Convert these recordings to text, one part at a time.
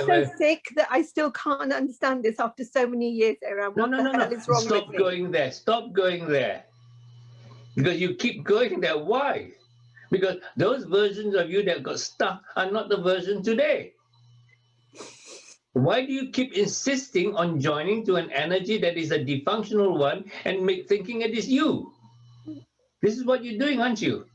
so sick that I still can't understand this after so many years, Arram. What the hell is wrong Stop with me? going there. Stop going there. Because you keep going there. Why? Because those versions of you that got stuck are not the version today. Why do you keep insisting on joining to an energy that is a dysfunctional one and thinking it is you? This is what you're doing, aren't you?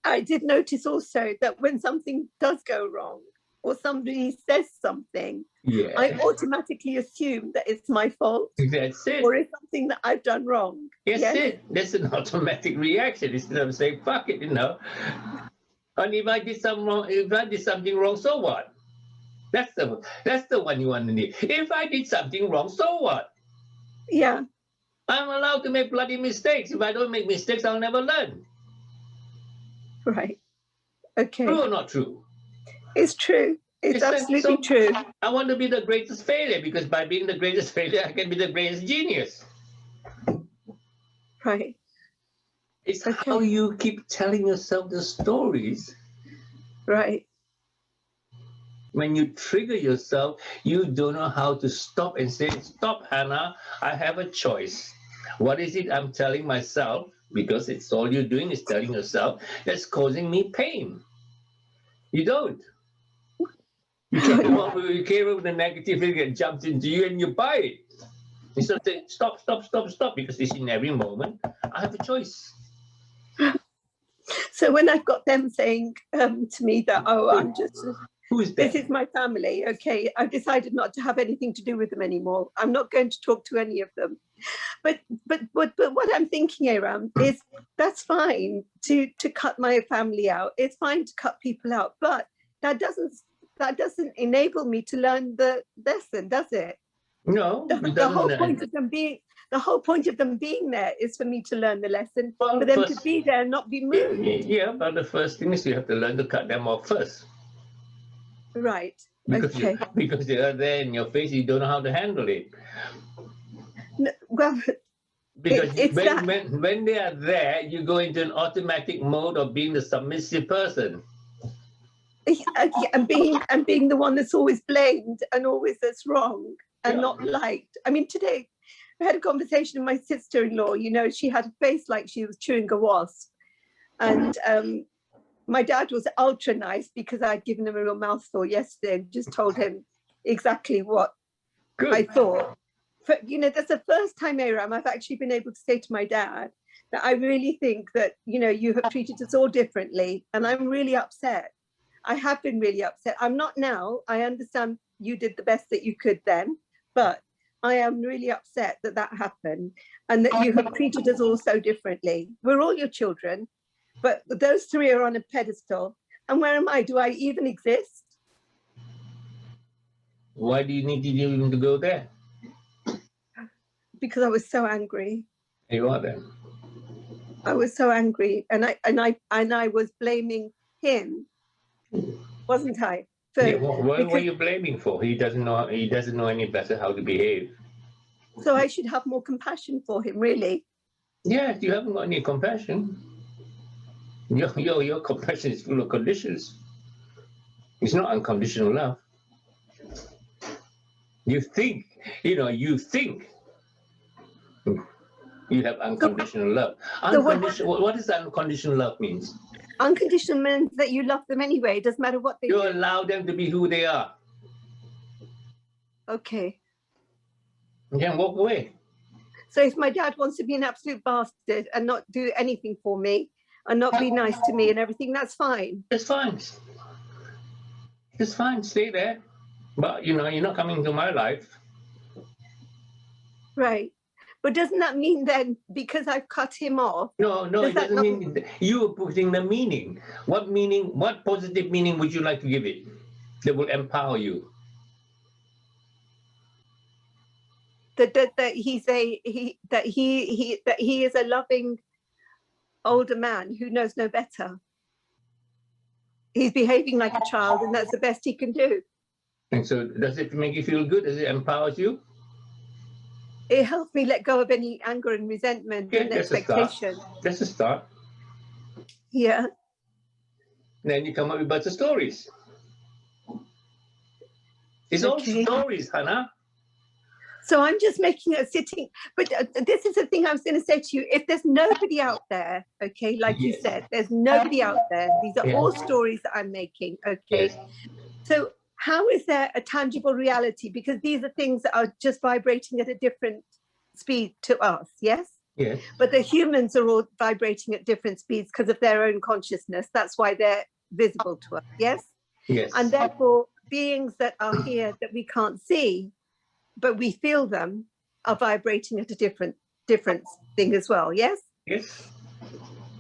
I did notice also that when something does go wrong or somebody says something, I automatically assume that it's my fault. That's it. Or it's something that I've done wrong. That's it. That's an automatic reaction instead of saying, fuck it, you know. And if I did something wrong, so what? That's the one you want to need. If I did something wrong, so what? Yeah. I'm allowed to make bloody mistakes. If I don't make mistakes, I'll never learn. Right. Okay. True or not true? It's true. It's absolutely true. I want to be the greatest failure because by being the greatest failure, I can be the greatest genius. Right. It's how you keep telling yourself the stories. Right. When you trigger yourself, you don't know how to stop and say, stop, Hannah, I have a choice. What is it I'm telling myself? Because it's all you're doing is telling yourself that's causing me pain. You don't. You came up with a negative thing that jumps into you and you buy it. Instead of saying, stop, stop, stop, stop, because it's in every moment, I have a choice. So when I've got them saying to me that, I'm just... Who is that? This is my family, okay? I've decided not to have anything to do with them anymore. I'm not going to talk to any of them. But what I'm thinking, Arram, is that's fine to cut my family out. It's fine to cut people out, but that doesn't enable me to learn the lesson, does it? No, the whole point of them being there is for me to learn the lesson, for them to be there and not be moved. Yeah, but the first thing is you have to learn to cut them off first. Right. Because they are there in your face, you don't know how to handle it. No, well, because when they are there, you go into an automatic mode of being the submissive person. And being the one that's always blamed and always that's wrong and not liked. I mean, today I had a conversation with my sister-in-law. You know, she had a face like she was chewing a wasp, and my dad was ultra nice because I'd given him a real mouthful yesterday and just told him exactly what I thought. But, you know, that's the first time, Arram, I've actually been able to say to my dad that I really think that, you know, you have treated us all differently. And I'm really upset. I have been really upset. I'm not now. I understand you did the best that you could then, but I am really upset that that happened and that you have treated us all so differently. We're all your children. But those three are on a pedestal. And where am I? Do I even exist? Why do you need to go there? Because I was so angry. You are then. I was so angry, and I was blaming him, wasn't I? What were you blaming for? He doesn't know any better how to behave. So I should have more compassion for him, really. Yeah, you haven't got any compassion. Your compassion is full of conditions. It's not unconditional love. You think you have unconditional love. What does unconditional love means? Unconditional means that you love them anyway. It doesn't matter what they do. You allow them to be who they are. Okay. You can walk away. So if my dad wants to be an absolute bastard and not do anything for me and not be nice to me and everything, that's fine. It's fine. It's fine. Stay there. But, you know, you're not coming into my life. Right. But doesn't that mean then, because I've cut him off? No, it doesn't mean you are putting the meaning. What positive meaning would you like to give it that will empower you? That he is a loving older man who knows no better. He's behaving like a child, and that's the best he can do. And so does it make you feel good? Does it empower you? It helps me let go of any anger and resentment and expectation. That's a start. Yeah. Then you come up with better stories. It's all stories, Hannah. So I'm just making a sitting, but this is the thing I was going to say to you. If there's nobody out there, okay, like you said, there's nobody out there. These are all stories that I'm making, okay? Yes. So how is there a tangible reality? Because these are things that are just vibrating at a different speed to us, yes? Yes. But the humans are all vibrating at different speeds because of their own consciousness. That's why they're visible to us, yes? Yes. And therefore, beings that are here that we can't see, but we feel them, are vibrating at a different thing as well, yes? Yes.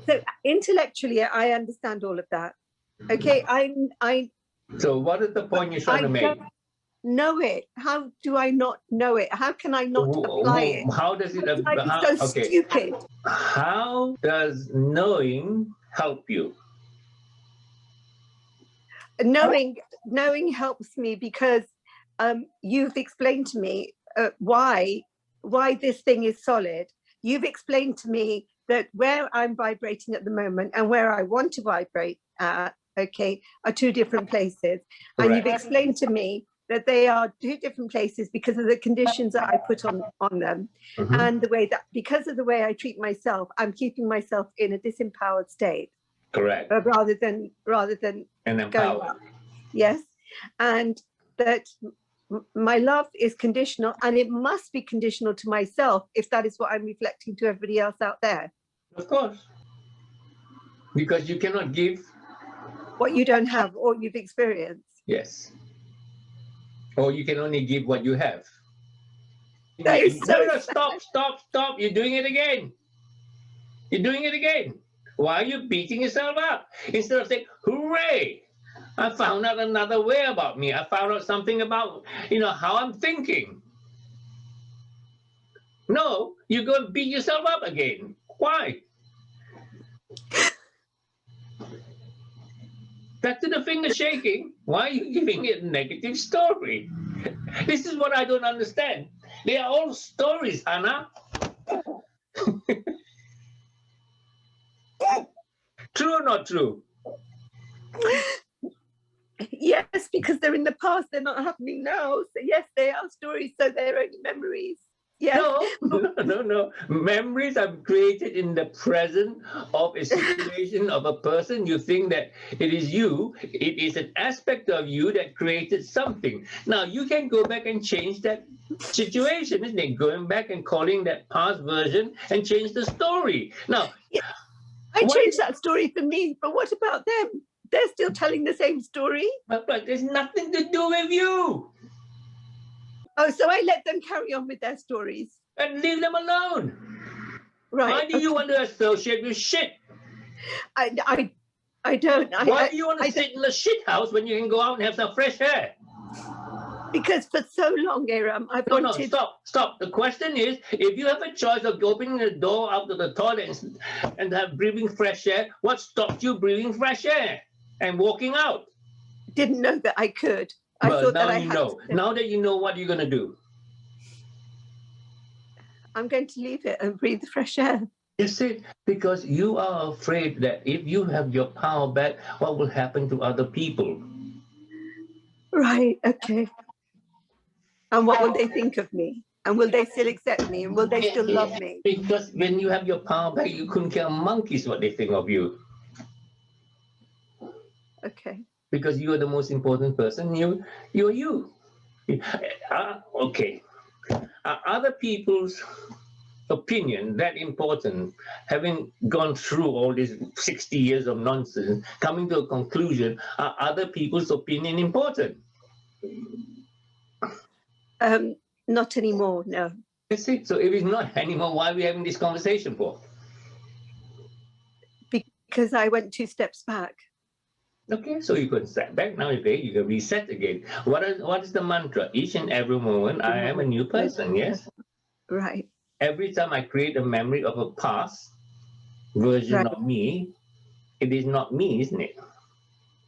So intellectually, I understand all of that. Okay, So what is the point you're trying to make? don't know it. How do I not know it? How can I not apply it? How does it? I'd be so stupid. How does knowing help you? Knowing helps me because you've explained to me why this thing is solid. You've explained to me that where I'm vibrating at the moment and where I want to vibrate at, okay, are two different places. Correct. And you've explained to me that they are two different places because of the conditions that I put on them, and the way that, because of the way I treat myself, I'm keeping myself in a disempowered state. Correct. Rather than And going empowered. up. Yes, and that my love is conditional, and it must be conditional to myself if that is what I'm reflecting to everybody else out there. Of course. Because you cannot give What you don't have or you've experienced. Yes. Or you can only give what you have. That is so No, stop. You're doing it again. You're doing it again. Why are you beating yourself up? Instead of saying, hooray, I found out another way about me. I found out something about, how I'm thinking. No, you go and beat yourself up again. Why? Back to the finger shaking. Why are you giving it a negative story? This is what I don't understand. They are all stories, Anna. True or not true? Yes, because they're in the past, they're not happening now. So yes, they are stories, so they're only memories. Yes. No. Memories are created in the present of a situation of a person. You think that it is you. It is an aspect of you that created something. Now, you can go back and change that situation, isn't it? Going back and calling that past version and change the story. Now, I changed that story for me, but what about them? They're still telling the same story. But there's nothing to do with you. Oh, so I let them carry on with their stories. And leave them alone. Right. Why do you want to associate with shit? I don't. Why do you want to sit in the shit house when you can go out and have some fresh air? Because for so long, Arram, I've wanted... No, stop. The question is, if you have a choice of opening the door out of the toilet and have breathing fresh air, what stops you breathing fresh air and walking out? Didn't know that I could. I thought that I had to. Now that you know, what you're going to do? I'm going to leave it and breathe the fresh air. You see, because you are afraid that if you have your power back, what will happen to other people? Right, okay. And what will they think of me? And will they still accept me? And will they still love me? Because when you have your power back, you couldn't care monkeys what they think of you. Okay. Because you are the most important person. You're you. Okay. Are other people's opinion that important? Having gone through all these 60 years of nonsense, coming to a conclusion, are other people's opinion important? Not anymore, no. That's it. So if it's not anymore, why are we having this conversation for? Because I went 2 steps back. Okay, so you can step back now. Okay, you can reset again. What is the mantra? Each and every moment, I am a new person. Yes. Right. Every time I create a memory of a past version of me, it is not me, isn't it?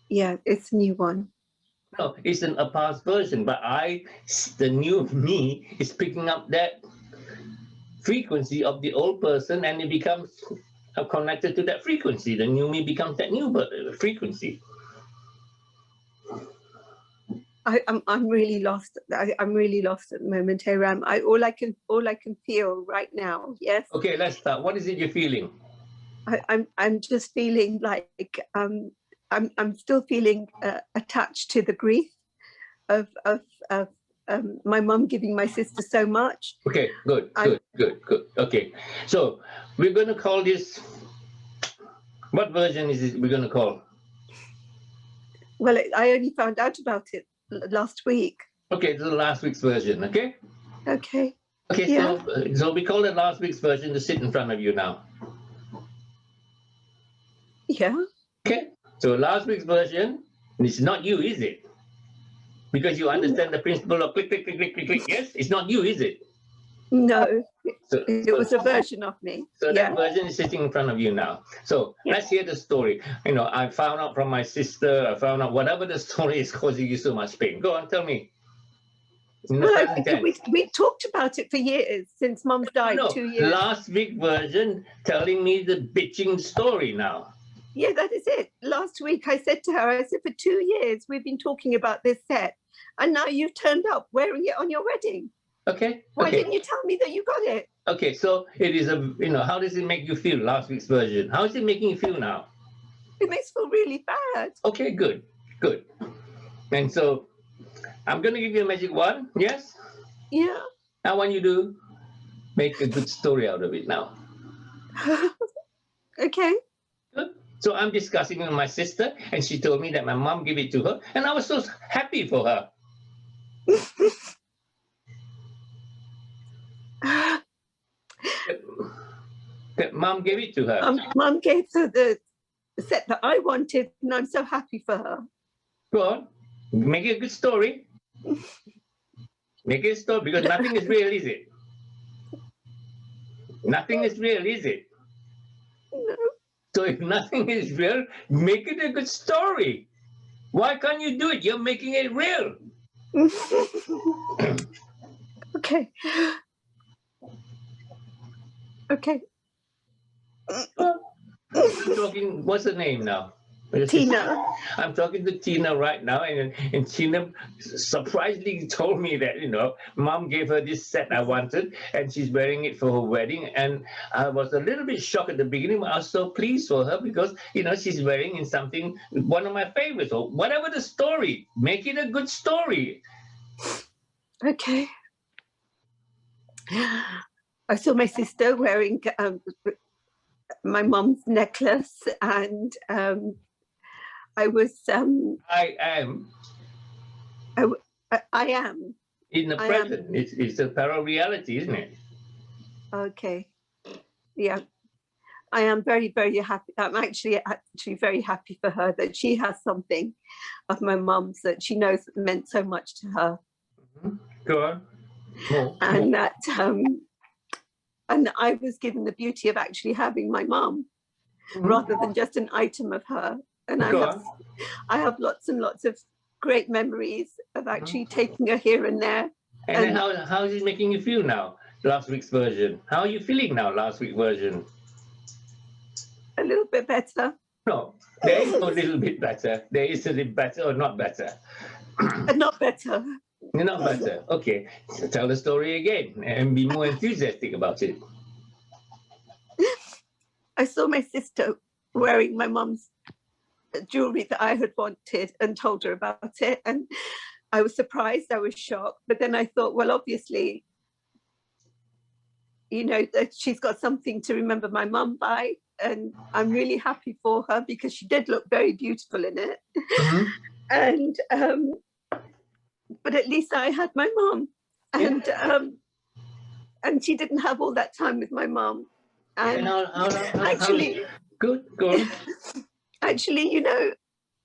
Yeah, it's a new one. No, it's a past version, but the new me is picking up that frequency of the old person, and it becomes connected to that frequency. The new me becomes that new frequency. I'm really lost. I'm really lost at the moment, Arram. All I can feel right now. Yes. Okay, let's start. What is it you're feeling? I'm just feeling like I'm still feeling attached to the grief of my mum giving my sister so much. Okay, good. Okay, so we're going to call this. What version is it we're going to call? Well, I only found out about it last week. Okay, so last week's version. Okay. Okay. Okay, Yeah. so we call it last week's version to sit in front of you now. Yeah. Okay, so last week's version, it's not you, is it? Because you understand the principle of click, click, click, click, click, click. Yes, it's not you, is it? No, So it was a version of me. So Yeah. that version is sitting in front of you now. So let's hear the story. You know, I found out from my sister, I found out whatever the story is causing you so much pain. Go on, tell me. Well, we talked about it for years, since Mum's died. No, 2 years. last week version telling me the bitching story now. Yeah, that is it. Last week I said to her, I said, for 2 years we've been talking about this set, and now you've turned up wearing it on your wedding. Okay. Why didn't you tell me that you got it? Okay, so it is how does it make you feel, last week's version? How is it making you feel now? It makes me feel really bad. Okay, good. And so I'm going to give you a magic wand, yes? Yeah. I want you to make a good story out of it now. Okay. Good. So I'm discussing with my sister, and she told me that my mom gave it to her, and I was so happy for her. That mom gave it to her. Mum gave her the set that I wanted, and I'm so happy for her. Go on, make it a good story. Make it a story, because nothing is real, is it? Nothing is real, is it? No. So if nothing is real, make it a good story. Why can't you do it? You're making it real. Okay. Okay. I'm talking, what's her name now? Tina. I'm talking to Tina right now, and Tina surprisingly told me that, Mom gave her this set I wanted, and she's wearing it for her wedding. And I was a little bit shocked at the beginning, but I was so pleased for her because, she's wearing in something, one of my favorites, or whatever the story, make it a good story. Okay. I saw my sister wearing my mum's necklace, and I was. I am. I am. In the present, it's a parallel reality, isn't it? Okay. Yeah. I am very, very happy. I'm actually very happy for her that she has something of my mum's that she knows meant so much to her. Mm-hmm. Go on. More. And that, and I was given the beauty of actually having my mum, rather than just an item of her. And I have lots and lots of great memories of actually taking her here and there. And how is it making you feel now, last week's version? How are you feeling now, last week's version? A little bit better. No, there is no little bit better. There is a little better or not better. Not better. Not better. Okay, so tell the story again and be more enthusiastic about it. I saw my sister wearing my mum's jewelry that I had wanted and told her about it, and I was surprised, I was shocked, but then I thought, well, obviously, that she's got something to remember my mum by, and I'm really happy for her because she did look very beautiful in it. And but at least I had my mum, and she didn't have all that time with my mum. And actually, good, go on. Actually,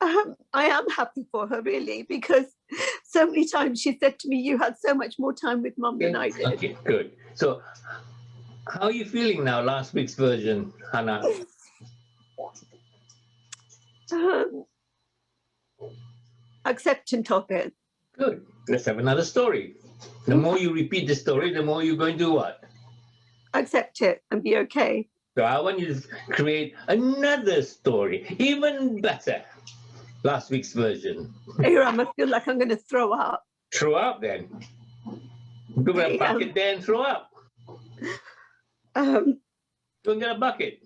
I am happy for her, really, because so many times she said to me, you had so much more time with mum than I did. Okay, good. So how are you feeling now, last week's version, Hannah? Acceptant of it. Good. Let's have another story. The more you repeat the story, the more you're going to do what? Accept it and be okay. So I want you to create another story, even better. last week's version. Arram, I feel like I'm going to throw up. Throw up then. Go get a bucket there and throw up. Go and get a bucket.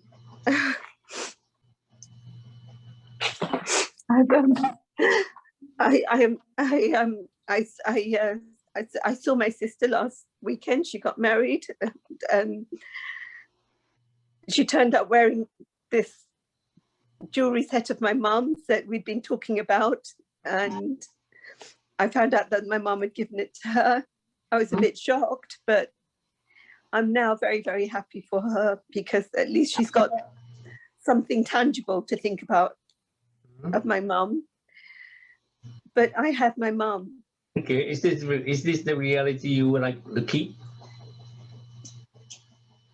I saw my sister last weekend. She got married, and she turned up wearing this jewelry set of my mum's that we'd been talking about, and I found out that my mum had given it to her. I was a bit shocked, but I'm now very, very happy for her, because at least she's got something tangible to think about of my mum. But I had my mum. Okay, is this the reality you would like to keep?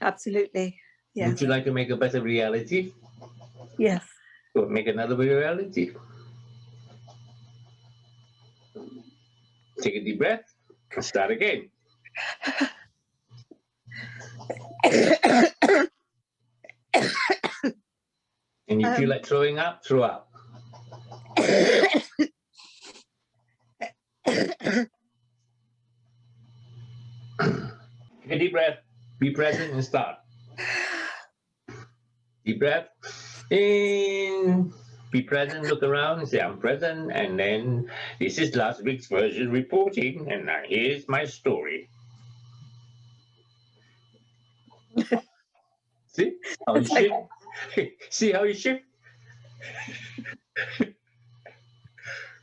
Absolutely, yes. Would you like to make a better reality? Yes. Or make another reality? Take a deep breath and start again. And you feel like throwing up, throw up. Take a deep breath, be present and start. Deep breath in, be present, look around and say, I'm present, and then this is last week's version reporting, and now here's my story. See how you shift? See how you shift?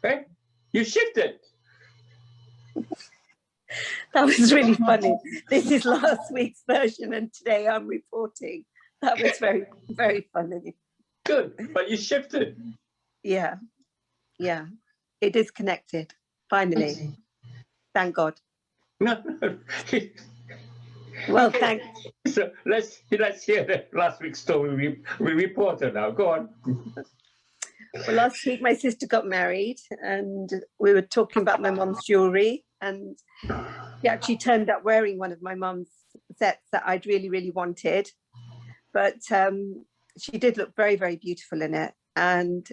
Right? You shifted. That was really funny. This is last week's version, and today I'm reporting. That was very, very funny. Good, but you shifted. Yeah, yeah. It is connected, finally. Thank God. No. Well, Okay. thanks. So let's hear the last week's story. We reported now. Go on. Well, last week my sister got married, and we were talking about my mum's jewelry, and she actually turned up wearing one of my mum's sets that I'd really, really wanted. But she did look very, very beautiful in it, and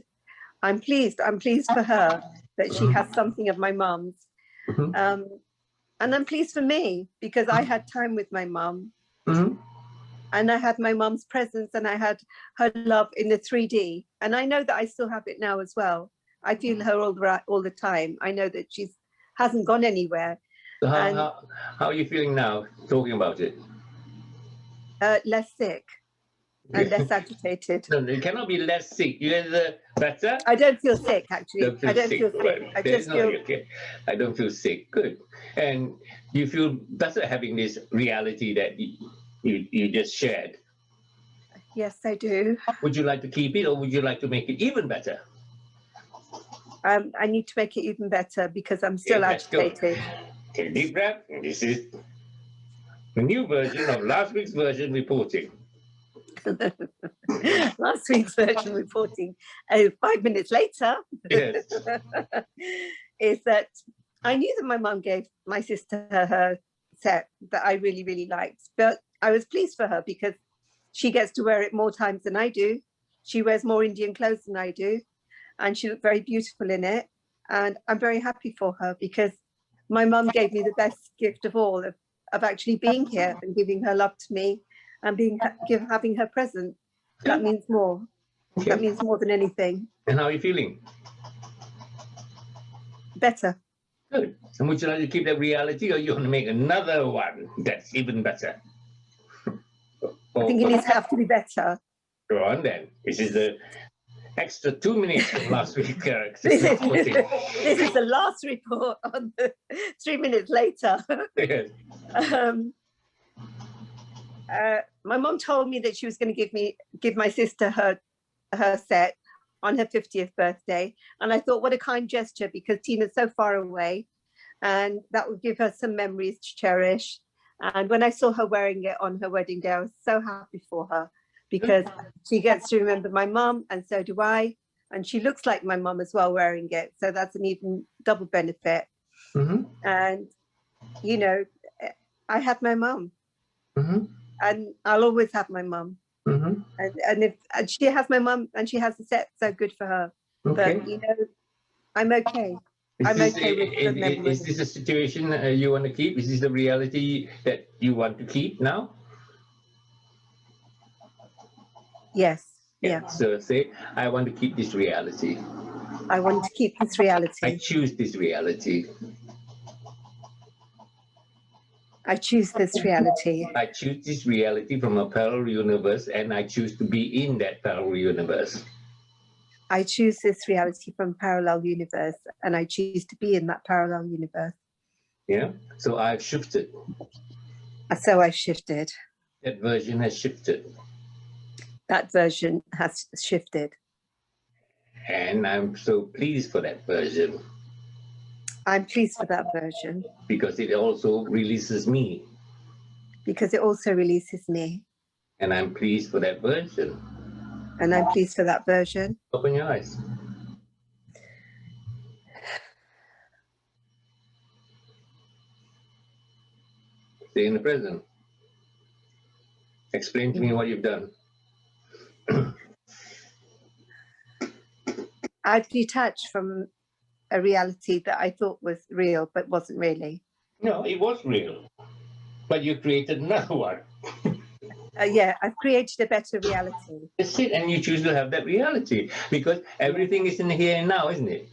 I'm pleased for her that she has something of my mum's. And I'm pleased for me, because I had time with my mum, and I had my mum's presence, and I had her love in the 3D, and I know that I still have it now as well. I feel her all the time. I know that she hasn't gone anywhere. So how are you feeling now, talking about it? Less sick and less agitated. No, you cannot be less sick. You're better? I don't feel sick, actually. I don't feel sick. Well, I just feel... Okay. I don't feel sick. Good. And you feel better having this reality that you just shared? Yes, I do. Would you like to keep it, or would you like to make it even better? I need to make it even better, because I'm still agitated. Take a deep breath. And this is the new version of last week's version reporting. Last week's version reporting 5 minutes later. Yes. Is that I knew that my mum gave my sister her set that I really, really liked, but I was pleased for her because she gets to wear it more times than I do. She wears more Indian clothes than I do, and she looked very beautiful in it, and I'm very happy for her, because my mum gave me the best gift of all, of actually being here and giving her love to me, and having her present. That means more. Okay. That means more than anything. And how are you feeling? Better. Good. And would you like to keep that reality, or you want to make another one that's even better? I think it needs to have to be better. Go on then. This is the extra 2 minutes from last week. This is the last report on the 3 minutes later. Yes. My mom told me that she was going to give my sister her set on her 50th birthday, and I thought, what a kind gesture, because Tina's so far away, and that would give her some memories to cherish. And when I saw her wearing it on her wedding day, I was so happy for her, because she gets to remember my mum, and so do I, and she looks like my mum as well wearing it, so that's an even double benefit. And you know, I have my mum. And I'll always have my mum. And if she has my mum and she has a set, so good for her. Okay. But, you know, I'm okay. I'm okay with remembering. Is this a situation you want to keep? Is this the reality that you want to keep now? Yes. Yeah. So say, I want to keep this reality. I want to keep this I reality. choose this reality. I choose this reality. I choose this reality from a parallel universe, and I choose to be in that parallel universe. I choose this reality from parallel universe, and I choose to be in that parallel universe. Yeah. So I've shifted. So I've shifted. That version has shifted. That version has shifted. And I'm so pleased for that version. I'm pleased for that version. Because it also releases me. Because it also releases me. And I'm pleased for that version. And I'm pleased for that version. Open your eyes. Stay in the present. Explain to me what you've done. I've detached from a reality that I thought was real, but wasn't really. No, it was real. But you created another one. Yeah, I've created a better reality. That's it, and you choose to have that reality because everything is in the here and now, isn't it?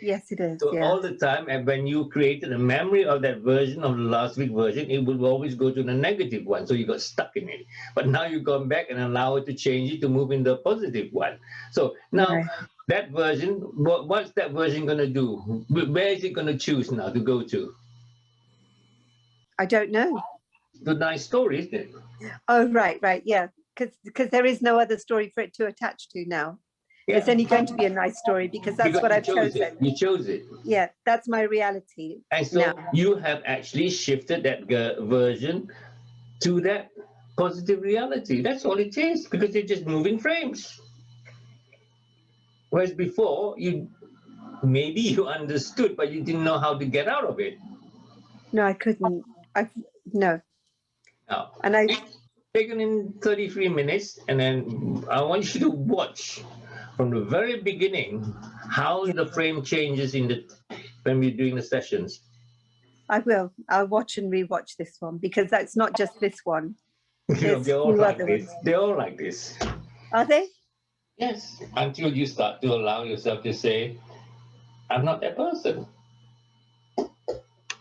Yes, it is. So Yeah. all the time, and when you created a memory of that version of the last week version, it would always go to the negative one. So you got stuck in it. But now you come back and allow it to change it to move in the positive one. So now Right. that version, what's that version going to do? Where is it going to choose now to go to? I don't know. The nice story, isn't it? Oh, right, yeah. Because there is no other story for it to attach to now. Yeah. It's only going to be a nice story because that's what I've chosen. You chose it. Yeah, that's my reality. And so now. you have actually shifted that version to that positive reality. That's all it is, because they're just moving frames. Whereas before, maybe you understood, but you didn't know how to get out of it. No, I couldn't. No. Now, and I taken in 33 minutes, and then I want you to watch from the very beginning how the frame changes when we're doing the sessions. I will. I'll watch and rewatch this one because that's not just this one. They're all like this. They're all like this. Are they? Yes. Until you start to allow yourself to say, I'm not that person.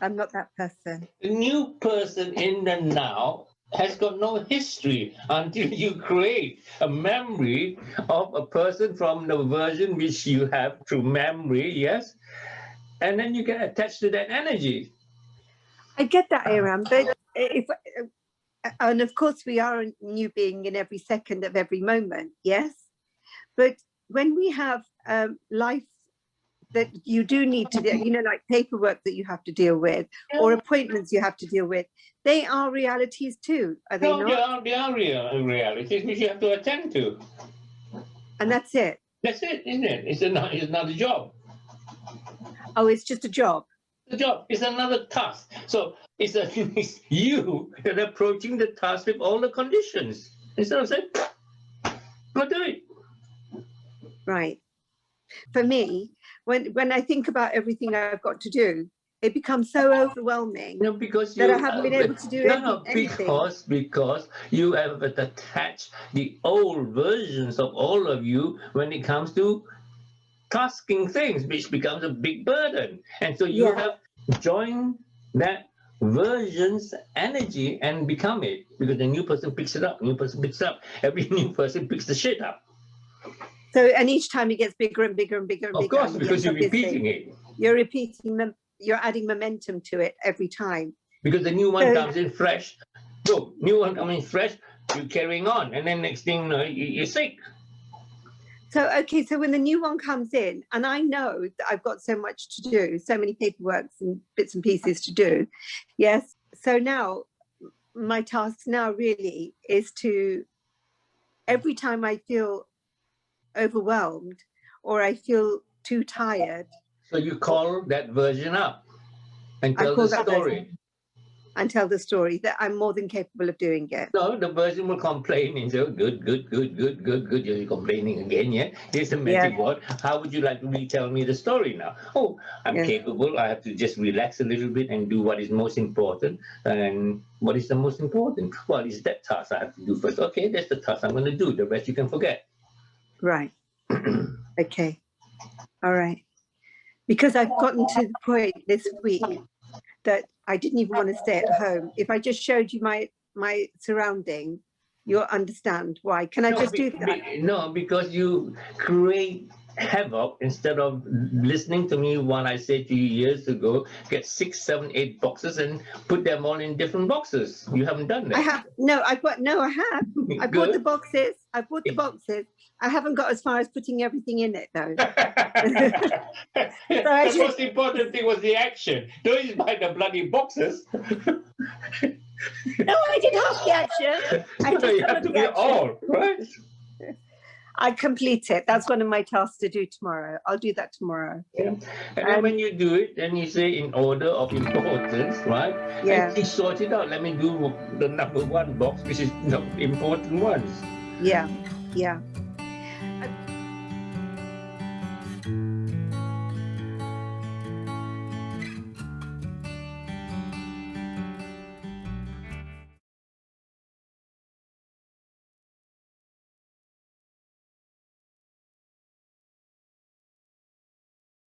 I'm not that person. The new person in the now has got no history until you create a memory of a person from the version which you have through memory, yes? And then you get attached to that energy. I get that, Arram, but and of course we are a new being in every second of every moment, yes? But when we have life that you do need to do, like paperwork that you have to deal with, or appointments you have to deal with, they are realities too, are they not? They are real realities which you have to attend to. And that's it? That's it, isn't it? It's another job. Oh, it's just a job? The job is another task. So it's you that are approaching the task with all the conditions. Instead of saying, go do it. Right. For me, when I think about everything I've got to do, it becomes so overwhelming that I haven't been able to do anything. Because you have attached the old versions of all of you when it comes to tasking things, which becomes a big burden. And so you have joined that version's energy and become it, because the new person picks it up, every new person picks the shit up. So, and each time it gets bigger and bigger and bigger and bigger. Of course, because you're repeating it. You're repeating them, you're adding momentum to it every time. Because the new one comes in fresh, boom, new one coming fresh, you're carrying on, and then next thing you're sick. So, okay, so when the new one comes in, and I know that I've got so much to do, so many paperworks and bits and pieces to do, yes. So now, my task now really is to, every time I feel overwhelmed or I feel too tired. So you call that version up and tell the story. and tell the story, that I'm more than capable of doing it. No, the person will complain and say, oh, good. You're complaining again, yeah? Here's the magic word. How would you like to retell me the story now? Oh, I'm capable. I have to just relax a little bit and do what is most important. And what is the most important? Well, it's that task I have to do first. Okay, that's the task I'm going to do. The rest you can forget. Right. Okay. All right. Because I've gotten to the point this week that I didn't even want to stay at home. If I just showed you my surrounding, you'll understand why. Can I just do that? No, because you create havoc instead of listening to me when I said to you years ago, get 6, 7, 8 boxes and put them all in different boxes. You haven't done that. I have. I have. I bought the boxes. I haven't got as far as putting everything in it though. The most important thing was the action. Don't just buy the bloody boxes. No, I did half the action. You have to be all, right? I complete it. That's one of my tasks to do tomorrow. I'll do that tomorrow. Yeah. And then when you do it, then you say in order of importance, right? Yeah. And you sort it out. Let me do the number 1 box, which is the important ones. Yeah. Yeah.